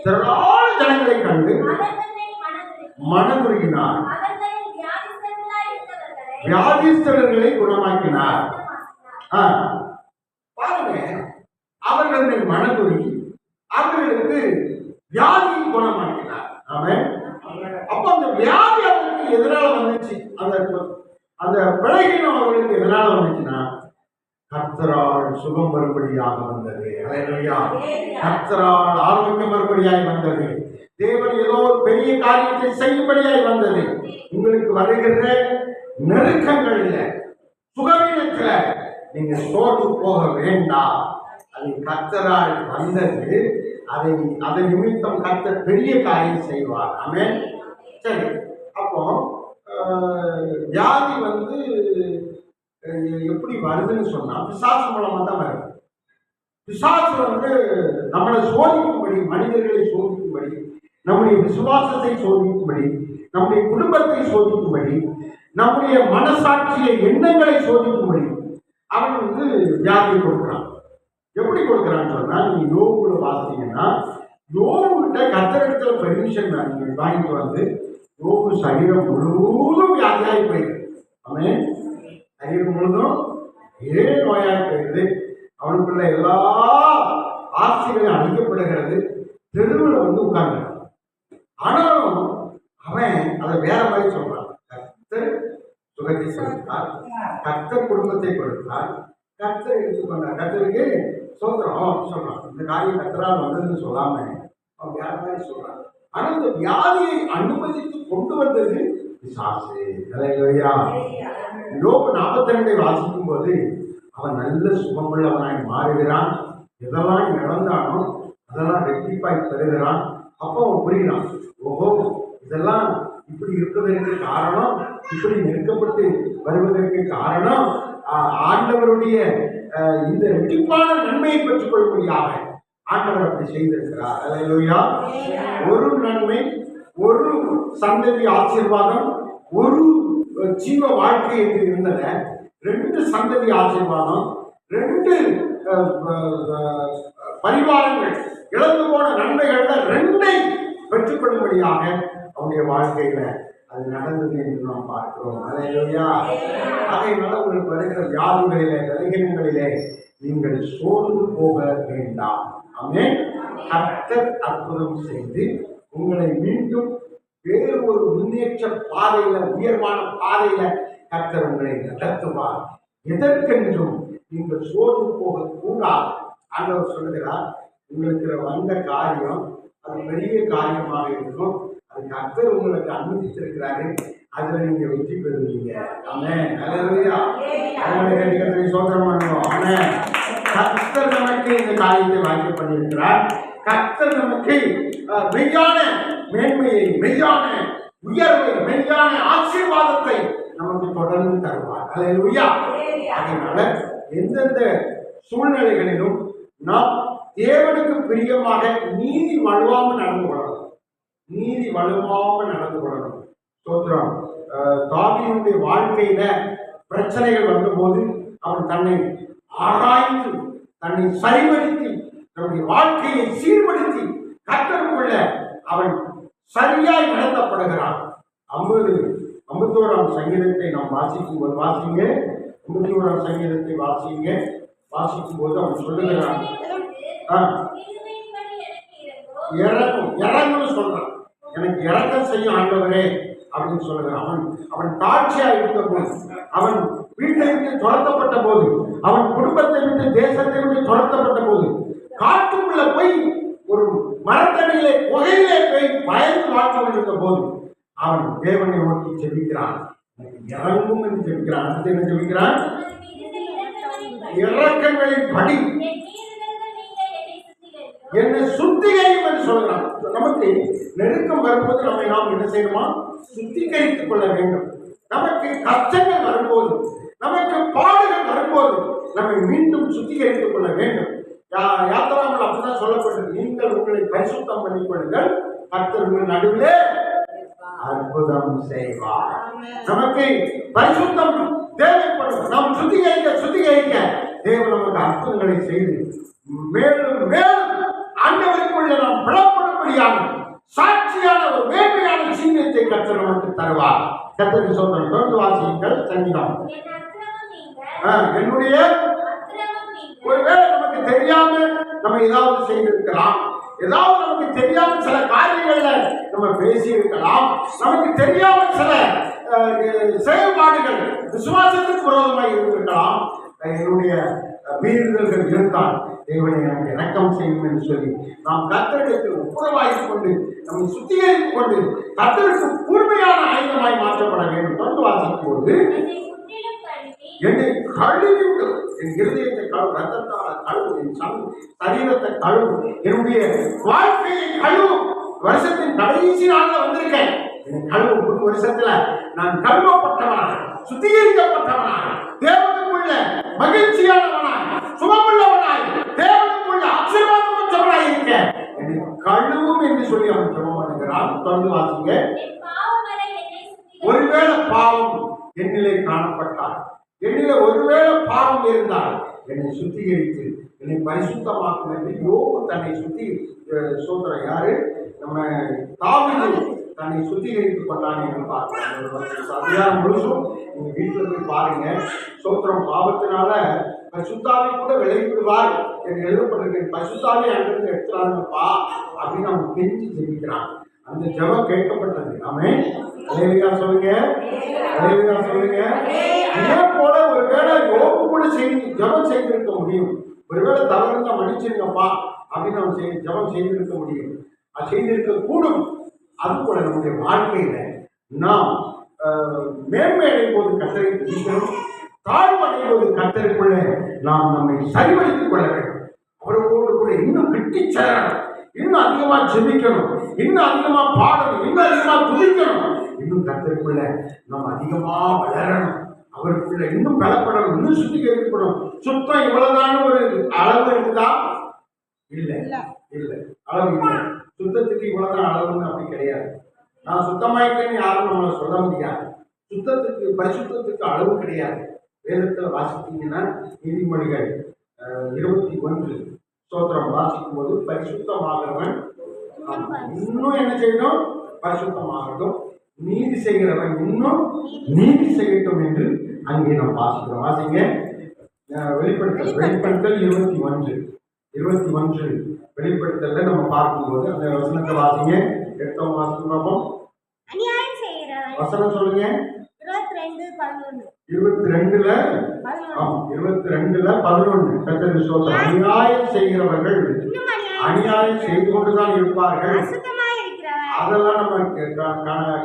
திரளான ஜனங்களை கண்டு மனதுருகினார், வியாதிஸ்தர்களை குணமாக்கினார். பாருங்க, அவர்களுடைய மனதுருகி அவர்களுக்கு வியாதியை குணமாக்கினார். ஆமென். அப்ப அந்த வியாதி அவர்களுக்கு எதனால வந்துச்சு? அந்த பிழையினம் அவர்களுக்கு எதனால வந்துச்சுன்னா கர்த்தரால் சுகம் வரும்படியாக வந்தது. அல்லேலூயா. கர்த்தரால் ஆரோக்கியம் வரும்படியாய் வந்தது. தேவன் ஏதோ ஒரு பெரிய காரியத்தை செய்யும்படியாய் வந்தது. உங்களுக்கு வருகிற நெருக்கங்கள்ல, சுகவீனத்துல நீங்க சோர்ந்து போக வேண்டாம். அது கர்த்தரால் வந்தது. அதை நிமித்தம் கர்த்தர் பெரிய காரியம் செய்வார். ஆமென். சரி, அப்போ வியாதி வந்து எப்படி வருதுன்னு சொன்னா பிசாசு மூலமா தான் வருது. பிசாசு வந்து நம்மளை சோதிக்கும்படி, மனிதர்களை சோதிக்கும்படி, நம்முடைய விசுவாசத்தை சோதிக்கும்படி, நம்முடைய குடும்பத்தை சோதிக்கும்படி, நம்முடைய மனசாட்சியை, எண்ணங்களை சோதிக்கும்படி அவன் வந்து வியாதியை கொடுக்குறான். எப்படி கொடுக்குறான்னு சொன்னா, நீங்க யோகுல பார்த்தீங்கன்னா, யோகுகிட்ட கர்த்தரிடத்துல பெர்மிஷன் வாங்கிட்டு வந்து யோகு சரீரம் முழுவதும் வியாதியாகி போயிடுது. அவன் சரீரம் முழுதும் நோயாகி போயிடுது. அவனுக்குள்ள எல்லா ஆசைகளும் அழிக்கப்படுகிறது. தெருவில் வந்து உட்கார்ந்து, ஆனாலும் அவன் அதை வேற மாதிரி சொல்றான். கர்த்தர் சுகத்தை கொடுத்தார், கர்த்தர் குடும்பத்தை கொடுத்தார், கர்த்தர் எடுத்துக்கொண்டார், கர்த்தருக்கு சோதரம் சொல்றான். இந்த காரியம் கர்த்தரால் வந்ததுன்னு சொல்லாம அவன் வேற மாதிரி சொல்றான். ஆனா இந்த வியாதியை அனுமதித்து கொண்டு வந்தது பிசாசு. அல்லேலூயா. யோபு 42 வாசிக்கும் போது அவன் நல்ல சுகமுள்ளவனாய் மாறுகிறான். எதெல்லாம் இழந்தானோ அதெல்லாம் ரெட்டிப்பாய் பெறுகிறான். அப்போ அவன் புரிகிறான், ஓஹோ, இதெல்லாம் இப்படி இருப்பதற்கு காரணம், இப்படி நெருக்கப்பட்டு வருவதற்கு காரணம் ஆண்டவருடைய இந்த ரெட்டிப்பான நன்மையை பெற்றுக் கொள்ளும்படியாக ஆண்டவர் அப்படி செய்திருக்கிறார். அல்லேலூயா. ஒரு நன்மை, ஒரு சந்ததி ஆசீர்வாதம், ஒரு ஜீவ வாழ்க்கை என்று இருந்தன. 2 சந்ததி ஆசீர்வாதம், 2 பரிவாரங்கள், இழந்து போன நன்மைகள்ல 2ஐ பெற்றுக்கொள்ளும்படியாக அவனுடைய வாழ்க்கையில அது நடந்தது என்று நாம் பார்க்கிறோம். அல்லேலூயா. அதனால உங்களுக்கு வருகிற வியாதிகளிலே, பலவீனங்களிலே நீங்கள் சோர்ந்து போக வேண்டாம். ஆமென். கர்த்தர் அற்புதம் செய்து உங்களை மீண்டும் வேறு ஒரு முன்னேற்ற பாதையில, உயர்வான பாதையில கர்த்தர் உங்களை நடத்துவார். எதற்கென்றும் நீங்கள் சோர்ந்து போக கூடாது. ஆண்டவர் சொல்லுகிறார், உங்களுக்கு வந்த காரியம் அது பெரிய காரியமாக இருக்கும். அது கர்த்தர் உங்களுக்கு அனுமதித்திருக்கிறாரு. அதுல நீங்க வெற்றி பெறுவீங்க. ஆமென். ஹல்லேலூயா. அதனால கர்த்தரை ஸ்தோத்திரம் பண்ணுவோம். ஆமென். கர்த்தர் நமக்கு இந்த காரியத்தை வாய்ப்பு பண்ணியிருக்கிறார். கர்த்தர் நமக்கு மெய்யான மேன்மையை, மெய்யான உயர்வை, மெய்யான ஆசீர்வாதத்தை நமக்கு தொடர்ந்து தருவார். ஹல்லேலூயா. அதனால எந்தெந்த சூழ்நிலைகளிலும் நாம் தேவனுக்கு பிரியமாக நீதி வலுவாமல் நடந்து கொள்ளணும். நீதி வலுவாமல் நடந்து கொள்ளணும். ஸ்தோத்திரம். தாவீதுடைய வாழ்க்கையில பிரச்சனைகள் வந்தபோது அவன் தன்னை ஆராய்ந்து, தன்னை சரிபடுத்தி, தன்னுடைய வாழ்க்கையை சீர்படுத்தி கர்த்தருக்குள்ள அவன் சரியாய் நடத்தப்படுகிறான். 51ஆம் சங்கீதத்தை நாம் வாசிக்கும் போது வாசிங்க. 51ஆம் சங்கீதத்தை வாசிக்கும் போது அவன் சொல்லுகிறான், இறங்குன்னு சொல்றான். எனக்கு இறக்கம் செய்யும் ஆண்டவரே அப்படின்னு சொல்லுகிறான். அவன் தாட்சியா இருந்த போது, அவன் வீட்டை விட்டு துரத்தப்பட்ட போது, அவன் குடும்பத்தை விட்டு தேசத்தை விட்டு துரத்தப்பட்ட போது, காட்டுக்குள்ள போய் ஒரு மரத்தடியிலே புகையிலே போய் பயந்து வாழ்க்கை கொண்டிருந்த போது அவன் தேவனை நோக்கி ஜெபிக்கிறான். இறங்கும் என்று ஜெபிக்கிறான். அடுத்து என்ன ஜெபிக்கிறான்? இறக்கங்களின் படி என்னை சுத்திகரிக்கும் என்று சொல்கிறான். நமக்கு நெருக்கம் வரும்போது நம்மை நாம் என்ன செய்யணுமா? சுத்திகரித்துக் கொள்ள வேண்டும். நமக்கு கஷ்டங்கள் வரும்போது, நமக்கு பாடுகள் வரும்போது நம்மை மீண்டும் சுத்திகரித்துக் கொள்ள வேண்டும். யாத்திராமல் அப்படிதான் சொல்லப்பட்டது. நீங்கள் உங்களை பரிசுத்தம் பண்ணிக் கொள்ளுங்கள், கர்த்தர் உங்கள் நடுவிலே அற்புதம் செய்வார். நமக்கு பரிசுத்தம் தேவைப்படும். நாம் சுத்திகரிக்க தேவன் நமக்கு அற்புதங்களை செய்து மேலும் மேலும் ஆண்டவருக்குள்ள நாம் பலப்படும்படியான சாட்சியான ஒரு மேன்மையான ஜீவியத்தை கர்த்தர் நமக்கு தருவார். கர்த்தருக்கு ஸ்தோத்திரம். தொடர்ந்து வாசியுங்கள். சங்கீதம். என்னுடைய ஒருவேளை நமக்கு தெரியாம நம்ம ஏதாவது செய்திருக்கலாம், ஏதாவது நமக்கு தெரியாம சில காரியங்கள்ல நம்ம பேசி இருக்கலாம், நமக்கு தெரியாம சில செயல்பாடுகள் விசுவாசத்துக்கு விரோதமாக இருந்திருக்கலாம். என்னுடைய மீறுதல்கள் இருந்தால் தேவனை எனக்கு இறக்கம் செய்யும் என்று சொல்லி நாம் கர்த்தரிடத்தில் ஒப்புரவாகிக் கொண்டு நம்மை சுத்திகரித்துக் கொண்டு கர்த்தருக்கு கூர்மையான ஆயுதமாய் மாற்றப்பட வேண்டும். தொடர்ந்து வாசிக்கும் போது என்னை கழுவி என் இருதயத்தை கழுவு, ரத்தத்தால் கழுவு, என் சரீரத்தை கழுவு, என்னுடைய வாழ்க்கையை கழுவு. வருஷத்தின் கடைசி நாள்ல வந்திருக்கேன். என் கழுவு. புது வருஷத்துல நான் கழுவப்பட்டவனாக, சுத்திகரிக்கப்பட்டவனாக, தேவனுக்குள்ள மகிழ்ச்சியானவனாய், சுகமுள்ளவனாய், தேவனுக்குள்ள ஆசீர்வாதம் பெற்றவனாய் இருக்க என்னை கழுவும் என்று சொல்லி அவன் ஜெபம் பண்ணுகிறான். தொடர்ந்து வாசிங்க. ஒருவேளை பாவம் என்னிலே காணப்பட்டால், என்னிலே ஒருவேளை பாவம் இருந்தால் என்னை சுத்திகரித்து என்னை பரிசுத்தமாக்கும் என்று யோபு தன்னை சோதரம் யாரு? நம்ம தாவீது தன்னை சுத்திகரித்துக் கொண்டான் என்று பார்க்கலாம். அதிகாரம் முழுசும் நீங்க வீட்டில் போய் பாருங்க. சோத்திரம். பாவத்தினால பரிசுத்தாவை கூட விலகி விடுவார் என்று எழுதப்பட்டிருக்கேன். பரிசுத்தாவை அங்கிருந்து எடுத்துறாங்கப்பா அப்படின்னு அவன் கெஞ்சி ஜெபிக்கிறான். அந்த ஜெபம் கேட்கப்பட்டது. ஆமென். அல்லேலூயா சொல்லுங்க. அல்லேலூயா சொல்லுங்க. இதே போல ஒருவேளை யோபு கூட ஜெபம் செய்திருக்க முடியும். ஒருவேளை தவறு இருந்தால் மன்னிச்சிருங்கப்பா அப்படின்னு அவன் ஜெபம் செய்திருக்க முடியும். அது செய்திருக்க கூடும். அது போல நம்முடைய வாழ்க்கையில நாம் மேன்மை அடையும் போது கர்த்தரை துதிக்கணும், தாழ்வு அடையும் போது கர்த்தருக்குள்ள நாம் நம்மை சரிவடித்துக் கொள்ள வேண்டும். அவரோடு கூட இன்னும் கிட்டி சேரணும், இன்னும் அதிகமா ஜெபிக்கணும், இன்னும் அதிகமா பாடணும், இன்னும் அதிகமா துதிக்கணும், இன்னும் கர்த்தருக்குள்ள நாம் அதிகமா வளரணும், அவருக்குள்ள இன்னும் பலப்படணும், இன்னும் சுத்திகரிக்கப்படும். சுத்தம் இவ்வளவுதான் ஒரு அளவு இருக்குதா? இல்லை, இல்லை, அளவு இல்லை. சுத்தத்துக்கு இவ்வளவுதான் அளவுன்னு அப்படி கிடையாது. நான் சுத்தமாயிட்டேன்னு யாரும் நம்மளை சொல்ல முடியாது. சுத்தத்துக்கு பரிசுத்தத்துக்கு அளவு கிடையாது. வேதத்தில் வாசித்தீங்கன்னா நீதிமொழிகள் 21 ஸ்தோத்திரம் வாசிக்கும் போது பரிசுத்தமாகிறவன் இன்னும் என்ன செய்யணும்? பரிசுத்தமாகட்டும். நீதி செய்கிறவன் இன்னும் நீதி செய்யட்டும் என்று அங்கே நாம் வாசிக்கிறோம். வாசிங்க. வெளிப்படுத்தல் 21 வெளிப்படுத்தல நம்ம பார்க்கும்போது அந்த வசனத்தை வாசிங்க. 8ஆம் வாசிக்கும் பார்ப்போம். அநியாயம் செய்கிறவன். வசனம் சொல்லுங்க. 22:11. 22 11 கர்த்தருக்கு ஸ்தோத்திரம். அநியாயம் செய்கிறவர்கள் இன்னும் அநியாயம் செய்து கொண்டுதான் இருப்பார்கள். அசுத்தமாய் இருக்கிறவன் அதெல்லாம் நம்ம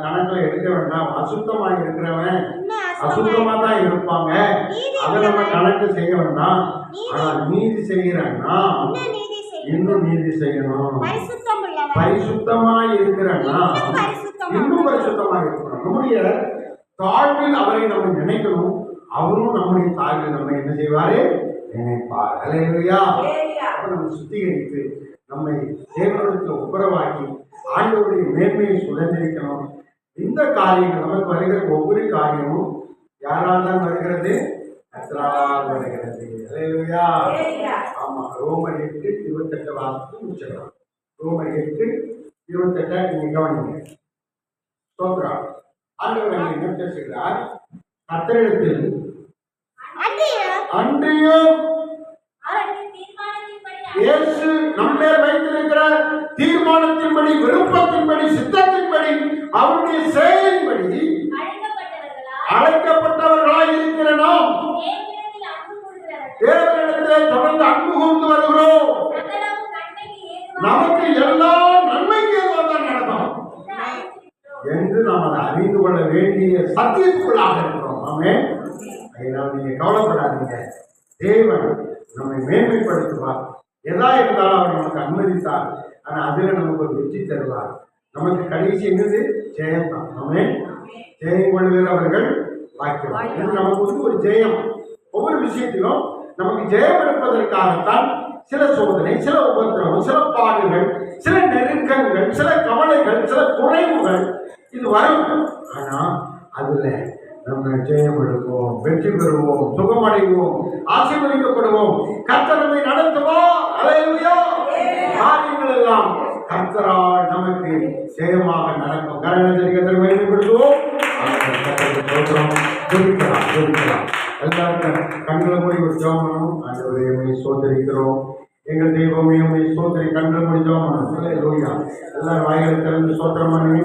கணக்குல எடுக்க வேண்டாம். அசுத்தமா இருக்கிறவன் இன்னும் அசுத்தமா தான் இருப்பாங்க. அதை நம்ம கணக்கு செய்ய வேண்டாம். ஆனா நீதி செய்யறன்னா இன்னும் நீதி செய்யும் இன்னும் நீதி செய்யணும். பரிசுத்தம் உள்ளவன் பரிசுத்தமா இருக்கிறன்னா இன்னும் பரிசுத்தமா இருக்கணும். நம்முடைய தாழ்வில் அவரை நம்ம நினைக்கணும். அவரும் நம்முடைய தாழ்வில் நம்ம என்ன செய்வாரு நினைப்பார். அல்லேலூயா. நம்ம சுத்திகரித்து நம்மை தேவனுக்கு ஒப்புரவாக்கி ஆண்டவருடைய மேன்மையை சுதந்திரிக்கணும். இந்த காரியங்கள் நமக்கு வருகிற ஒவ்வொரு காரியமும் யாரால் தான் வருகிறது? கர்த்தரால் வருகிறது. அல்லேலூயா. ஆமா. ரோமர் 8:28 வாசித்து முடிச்சிடலாம். ரோமர் 8:28 நீங்க கவனிங்க. ஸ்தோத்திரம். ஆண்டவர் என்ன பேசுகிறார்? கர்த்தரிடத்தில் அன்றியும் அவருடைய தீர்மானத்தின்படி இயேசு நம்மே வைத்திருக்கிற தீர்மானத்தின்படி, விருப்பத்தின்படி, சித்தத்தின்படி, அவருடைய செயலின்படி அழைக்கப்பட்டவர்களாய் இருக்கிற நாம் தேவனிடத்தில் அன்பு கூறுகிறவர்கள் தேவனிடத்திலே தொடர்ந்து அன்பு கூர்ந்து வருகிறோம். சகலமும் நன்மைக்கு ஏதுவாக நமக்கு எல்லாம் நன்மைக்கு ஏதுவாக நடக்கும் என்று நாம் அதை அறிந்து கொள்ள வேண்டிய சத்தியத்துக்குள்ளாக இருக்கிறோம். ஆமென். அதனால் நீங்க கவலைப்படாதீங்க. தேவன் நம்மை மேன்மைப்படுத்துவார். எதா இருந்தாலும் அவர் நமக்கு அனுமதித்தார். ஆனா அதுல நமக்கு ஒரு வெற்றி தருவார். நமக்கு கடைசி என்னது? ஜெயம் தான். ஆமென். ஜெயம் கொள்கிறவர்கள் பாக்கியவான். இது நமக்கு வந்து ஒரு ஜெயம். ஒவ்வொரு விஷயத்திலும் நமக்கு ஜெயம் எடுப்பதற்காகத்தான் சில சோதனை, சில உபத்திரவம், சில பாடுகள், சில நெருக்கங்கள், சில கவலைகள், சில குறைவுகள் இது வரும். ஆனா அதுல நம்ம ஜெயம் எடுப்போம், வெற்றி பெறுவோம், சுகமடைவோம், ஆசீர்வதிக்கப்படுவோம். கர்த்தர் நம்மை நடத்துவோம். அல்லேலூயா. காரியங்கள் எல்லாம் கர்த்தரால் நமக்கு ஜெயமாக நடக்கும். கர்த்தரை மேன்மைப்படுத்துவோம். எல்லாரும் கண்களை மூடி ஒரு ஜெபம் பண்ணுவோம். ஆண்டவரே உம்மை ஸ்தோத்திரிக்கிறோம். எங்கள் தெய்வமே உம்மை ஸ்தோத்திரி. கண்களை மூடி ஜெபம் பண்ணுவோம். அல்லேலூயா. எல்லாரும் வாய்களை திறந்து ஸ்தோத்திரம் பண்ணுங்க.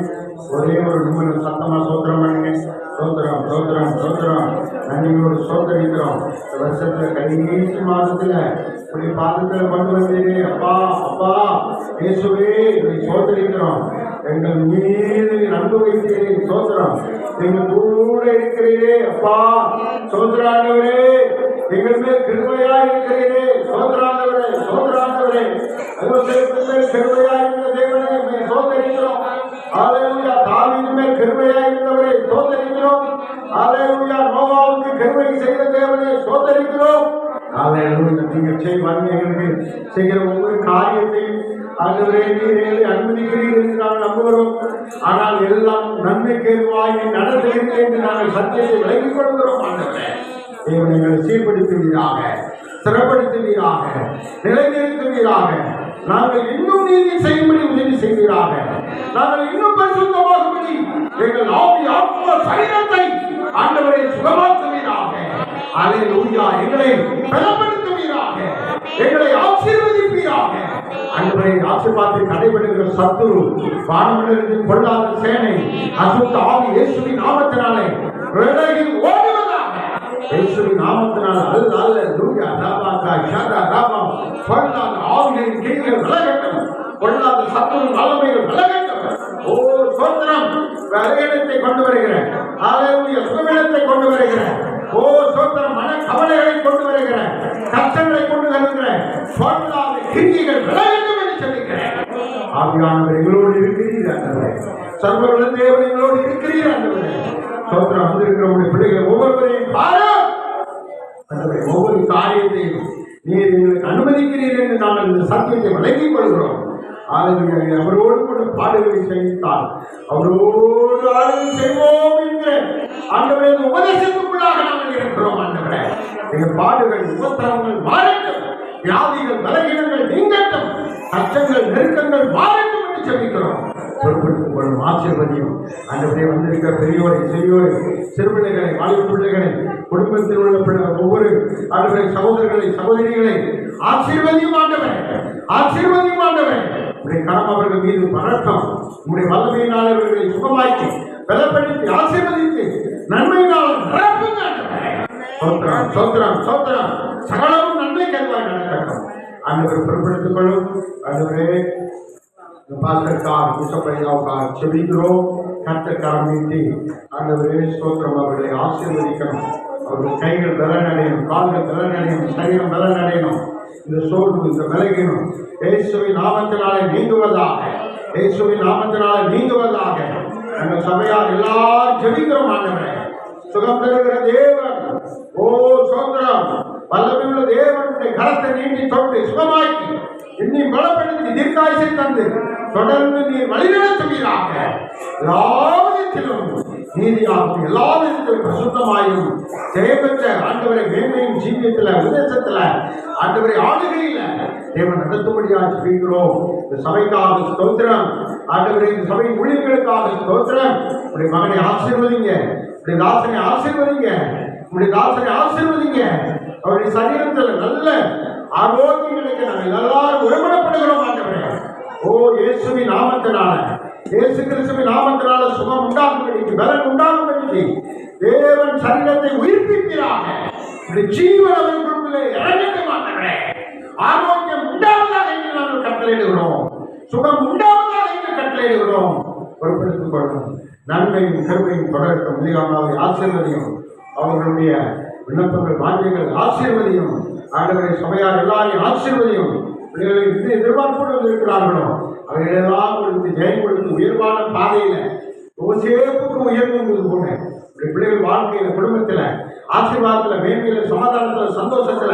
ஒரே ஒரு நிமிடம் சத்தமா ஸ்தோத்திரம் பண்ணுங்க. ஸ்தோத்திரம் ஸ்தோத்திரம் ஸ்தோத்திரம். நன்றியோடு ஸ்தோத்திரிக்கிறோம். இந்த வருஷத்துல கடைசி மாதத்துல இப்படி பாதத்துல கொண்டு வந்தீரே அப்பா. அப்பா இயேசுவே உம்மை ஸ்தோத்திரிக்கிறோம். எங்கள் மீது அன்பு வைத்தீரே. ஸ்தோத்திரம். எங்கள் கூட இருக்கிறீரே அப்பா. சோதராண்டவரே எங்கள் மேல் கிருபையா இருக்கிறீரே. சோதராண்டவரே சோதராண்டவரே மேல் கிருபையா இருந்த தேவனே சோதரிக்கிறோம். அல்லேலூயா. தாவீது மேல் கிருபையா இருந்தவரே சோதரிக்கிறோம். அல்லேலூயா. நோவாவுக்கு கிருபை செய்த தேவனே சோதரிக்கிறோம். அல்லேலூயா. நீங்கள் எங்களுக்கு செய்கிற ஒவ்வொரு காரியத்தையும் ஆண்டவரே நீரை அனுமதிக்கிறீர்கள் என்று நாங்கள் நம்புகிறோம். ஆனால் எல்லாம் நன்மைக்கு ஏதுவாய் நடத்துகிறீர்கள் என்று நாங்கள் சத்தியத்தை விலகிக் கொள்கிறோம். ஆண்டவரே தேவனை எங்களை சீர்படுத்துவீராக, சிறப்படுத்துவீராக, நிலைநிறுத்துவீராக. நாங்கள் இன்னும் நீதி செய்யும்படி உதவி செய்வீராக. நாங்கள் இன்னும் பரிசுத்தமாகும்படி எங்கள் ஆவி ஆத்மா சரீரத்தை ஆண்டவரை சுகமாக்குவீராக. அல்லேலூயா. எங்களை பலப்படுத்துவீராக, எங்களை ஆசீர்வதிப்பீராக. ஆண்டவரை ஆசீர்வாதத்தை கடைபிடிக்கிற சத்துரு வானமிலிருந்து கொள்ளாத சேனை அசுத்த ஆவி இயேசுவின் நாமத்தினாலே விலகி ஓடுவதாக. இயேசுவின் நாமத்தினால் அல்லேலூயா. ராபாகா ஷாதா ராபா. கொள்ளாத ஆவியின் கிரிகள் விலகட்டும். கொள்ளாத சத்துரு வல்லமைகள் விலகட்டும். ஓ ஸ்தோத்திரம். அரியணத்தை கொண்டு வருகிறேன். அல்லேலூயா. சுகவீனத்தை கொண்டு வருகிறேன். ஓ ஸ்தோத்திரம். மன கவலைகளை கொண்டு வருகிறேன். கஷ்டங்களை கொண்டு வருகிறேன். கொள்ளாத கிரிகள் விலகட்டும் என்று சொல்லுகிறேன். ஆவியானவர் எங்களோடு இருக்கிறீர்கள். சர்வவல்ல தேவன் எங்களோடு இருக்கிறீர்கள். ஸ்தோத்திரம். வந்திருக்கிற உடைய பிள்ளைகள் ஒவ்வொருவரையும் பாரு. ஒவ்வொரு காரியத்தையும் நீர் எங்களுக்கு அனுமதிக்கிறீர்கள் என்று நாங்கள் இந்த சத்தியத்தை விளங்கிக் கொள்கிறோம். அவரோடு கூட பாடுகளை செய்தால் அவரோடு ஆளுகை செய்வோம் என்கிற ஆண்டவரே உபதேசத்துக்குள்ளாக நாங்கள் இருக்கிறோம். ஆண்டவரே எங்கள் பாடுகள் உபத்திரவங்கள் மாறட்டும். வியாதிகள் பலகீனங்கள் நீங்கட்டும். கஷ்டங்கள் நெருக்கங்கள் மாறட்டும் என்று சொல்லிக்கிறோம். பொறுப்பெடுத்துக் கொள்ளும் ஆசீர்வதியும். ஆண்டவரே வந்திருக்கிற பெரியோரை சிறியோரை சிறுபிள்ளைகளை வாலிப பிள்ளைகளை குடும்பத்தில் உள்ள ஒவ்வொரு ஆண்டவரை சகோதரர்களை சகோதரிகளை ஆசீர்வதியும். ஆண்டவரே ஆசீர்வதியும் ஆண்டவரே. உடைய கரம் அவர்கள் மீது பறக்கும். உடைய வல்லமையினால் அவர்களை சுகமாக்கி பலப்படுத்தி ஆசீர்வதித்து நன்மையினால் நிரப்புங்க ஆண்டவரே. சோத்திரம் சோத்திரம் சோத்திரம். சகலமும் நன்மை கருவாய் நடக்கட்டும். ஆண்டவர் பொறுப்படுத்திக் கொள்ளும். ஆண்டவரே பாஸ்டருக்காக பிஷப்பையாவுக்காக செபிக்கிறோம். கர்த்தர்காரம் நீட்டி ஆண்டவரே ஸ்தோத்திரம். அவர்களை ஆசீர்வதிக்கணும். அவர்கள் கைகள் பலனடையணும், கால்கள் பலனடையணும், சரீரம் பலனடையணும். இந்த சோர்வு, இந்த விலகினும் இயேசுவின் நாமத்தினாலே நீங்குவதாக, இயேசுவின் நாமத்தினாலே நீங்குவதாக. எங்கள் சபையார் எல்லாரும் ஜெபிக்கிறோம். ஆண்டவரே சுகம் தருகிற தேவன், ஓ சோத்திரம், வல்லமையுள்ள தேவனுடைய கரத்தை நீட்டி தொட்டு சுகமாக்கி இன்னி பலப்படுத்தி தீர்க்காயுசை தந்து தொடர்ந்து நீர் வழிநடத்துவீராக. எல்லா விதத்திலும் நீதியாகும், எல்லா விதத்திலும் பிரசுத்தமாயும் ஜெயபெற்ற ஆண்டவரை மேன்மையின் ஜீவியத்தில் உதேசத்தில் ஆண்டவரை ஆளுகையில் தேவன் நடத்தும்படியாக ஜெபிக்கிறோம். இந்த சபைக்காக ஸ்தோத்திரம். ஆண்டவரை இந்த சபை ஊழியர்களுக்காக ஸ்தோத்திரம். உடைய மகனை ஆசீர்வதிங்க, உடைய தாசனை ஆசீர்வதிங்க, உடைய தாசனை ஆசீர்வதிங்க. அவருடைய சரீரத்தில் நல்ல ஆரோக்கியம் கிடைக்க நாங்கள் எல்லாரும் உறவிடப்படுகிறோம். ஆண்டவரே ஓ இயேசுவின் நாமத்தினால, இயேசு கிறிஸ்துவின் நாமத்தினால சுகம் உண்டாகும்படிக்கு, பலன் உண்டாகும்படிக்கு தேவன் சரீரத்தை உயிர்ப்பிக்கிறாங்க. ஜீவன் அவர்களுக்குள்ளே இறங்கட்டும். ஆண்டவரே ஆரோக்கியம் உண்டாவதாக என்று நாங்கள் கட்டளையிடுகிறோம். சுகம் உண்டாவதாக என்று கட்டளையிடுகிறோம். பொறுப்பெடுத்துக் கொள்ளணும். நன்மையும் கருமையும் தொடரட்டும். முடியாமல் ஆசீர்வதியும். அவர்களுடைய விண்ணப்பங்கள் வாங்கியங்கள் ஆசீர்வதியும். ஆண்டவரை சபையார் எல்லாரையும் ஆசீர்வதியும். பிள்ளைகளை இந்த எதிர்பார்ப்புடன் இருக்கிறார்களோ அவைகளெல்லாம் கொடுத்து ஜெயம் கொடுத்து உயர்வான பாதையில யோசேப்புக்கு உயர்வு போன பிள்ளைகள் வாழ்க்கையில, குடும்பத்துல, ஆசீர்வாதத்துல, மேன்மையில, சமாதானத்துல, சந்தோஷத்துல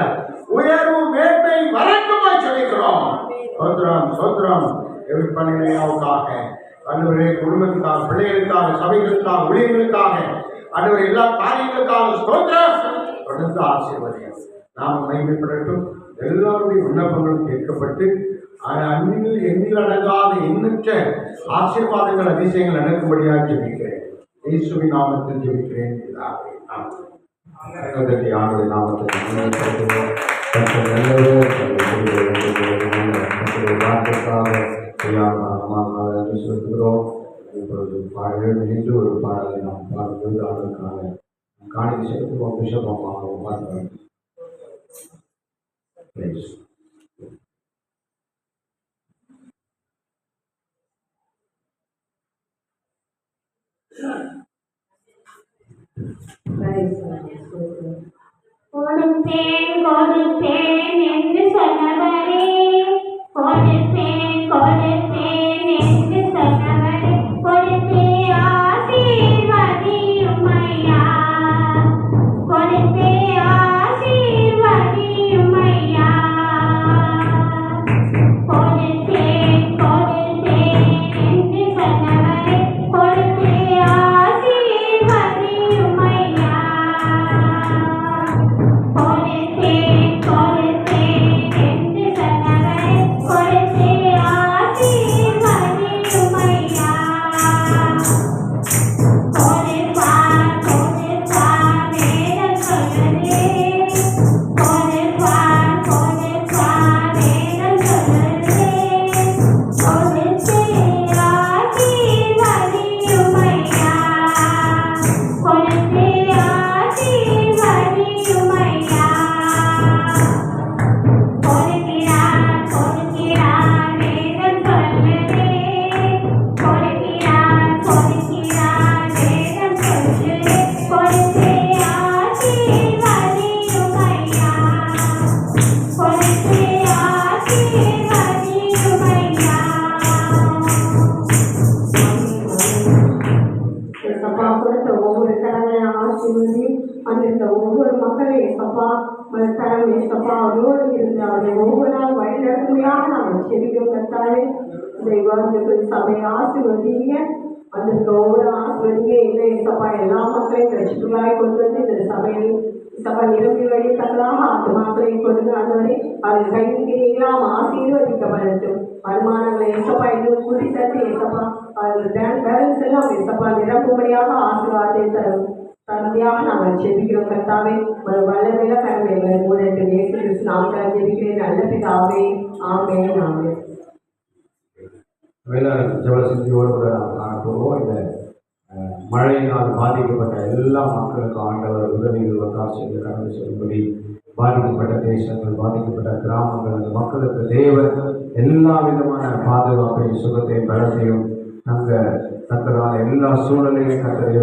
உயர்வு மேன்மை வரட்டுமாய் சொல்லிக்கிறோம். சோத்திரம் சோத்திரம். பணியாவுக்காக ஆண்டவரே, குடும்பத்துக்காக, பிள்ளைகளுக்காக, சபைகளுக்காக, ஊழியர்களுக்காக, ஆண்டவர் எல்லா காரியங்களுக்காக ஸ்தோத்திரம். தொடர்ந்து ஆசீர்வதியும். நாம் மகிமைப்படட்டும். எல்லாருடைய விண்ணப்பங்களும் கேட்கப்பட்டு அன்பில் எண்ணில் அடங்காத எண்ணற்ற ஆசீர்வாதங்கள், அதிசயங்கள் நடக்கும்படியாக ஜெபிக்கிறேன். இயேசுவின் நாமத்தில் ஜெபிக்கிறேன். ஆண்டுடைய நாமத்தில் செலுத்துகிறோம். இப்பொழுது நின்று ஒரு பாடலை நாம் பாடும்போது அதற்கான காணிக்கை செலுத்துவோம். பிஷப்பமாக பார்க்கிறோம். கொடுப்பேன் கொடுப்பேன் என்று சொன்னவரே, கொடுப்பேன் கொடுப்பேன் என்று சொன்னவரே, கொடுத்தே ஆசீர்வதியும் ஐயா, கொடுத்தே ஆசீர்வதியும் ஐயா. கொடுத்தேன் கொடுத்தேன் என்று சொன்னவரே, கொடுத்தே ஆசீர்வதியும் ஐயா. கொடுத்தேன் கொடுத்தேன் என்று சொன்னவரே, கொடுத்தே ஆசீர்வதியும் ஐயா. கொடுப்பார் கொடுப்பார் வேதம் சொல்லுதே, கொடுப்பார் கொடுப்பார் வேதம் சொல்லுதே, கொடுத்தே ஆசீர்வதியும் ஐயா, கொடுத்தே ஆசீர்வதியும் ஐயா. கொடுக்கிறார் கொடுக்கிறார் வேதம் சொல்லுதே, கொடுக்கிறார் கொடுக்கிறார் வேதம் சொல்லுதே, கொடுத்தே ஆசீர்வதியும் ஐயா, கொடுத்தே ஆசீர்வதியும் ஐயா. ஏசப்பா கொடுத்த ஒவ்வொரு கடமையை ஆசீர்வதி. அந்த ஒவ்வொரு மக்களையும் ஏசப்பா தரம் ஏசப்பா அவரோடு இருந்து அவரை ஒவ்வொரு நாள் வழிநடத்துமையாக நாங்கள் செடிக்கும் கத்தாலே இந்த விவாதத்துக்கு சபையை ஆசீர்வதிங்க. அதற்கு ஒவ்வொரு ஆசீர்வதிங்க. இல்லை ஏசப்பா எல்லா மக்களையும் ரசிப்புகளாய் கொண்டு வந்து இந்த சபையில் சபை நிரம்பி வழித்தக்களாக ஆத்மாக்களையும் கொண்டு ஆண்டவரை அவர்கள் கைவிக்கிறீங்களாம் ஆசீர்வதிக்கப்படட்டும். வருமானங்களை ஏசப்பா இன்னும் கூட்டி தட்டி ஏசப்பா அவர்கள் பேலன்ஸ் எல்லாம் ஏசப்பா நிரப்பும்படியாக ஆசீர்வாதத்தை தரும். தந்தையாக நாங்கள் ஜெபிக்கிறோம் கர்த்தாவே ஒரு வல்லமையில கடமைகளை மூடட்டு இயேசு கிறிஸ்து நாமத்தில் ஜெபிக்கிறேன் நல்ல பிதாவே ஆமென் ஆமென். வேளாண் ஜபசிந்தியோடு கூட நாம் காணப்படுவோம். இந்த மழையினால் பாதிக்கப்பட்ட எல்லா மக்களுக்கும் ஆண்டவர் உதவிகள் ஒத்தாசைகள் கடந்து செல்லும்படி பாதிக்கப்பட்ட தேசங்கள், பாதிக்கப்பட்ட கிராமங்கள், அந்த மக்களுக்கு தேவன் எல்லா விதமான பாதுகாப்பையும் சுகத்தையும் பலத்தையும் தங்களான எல்லா சூழலையும் கத்தரையும்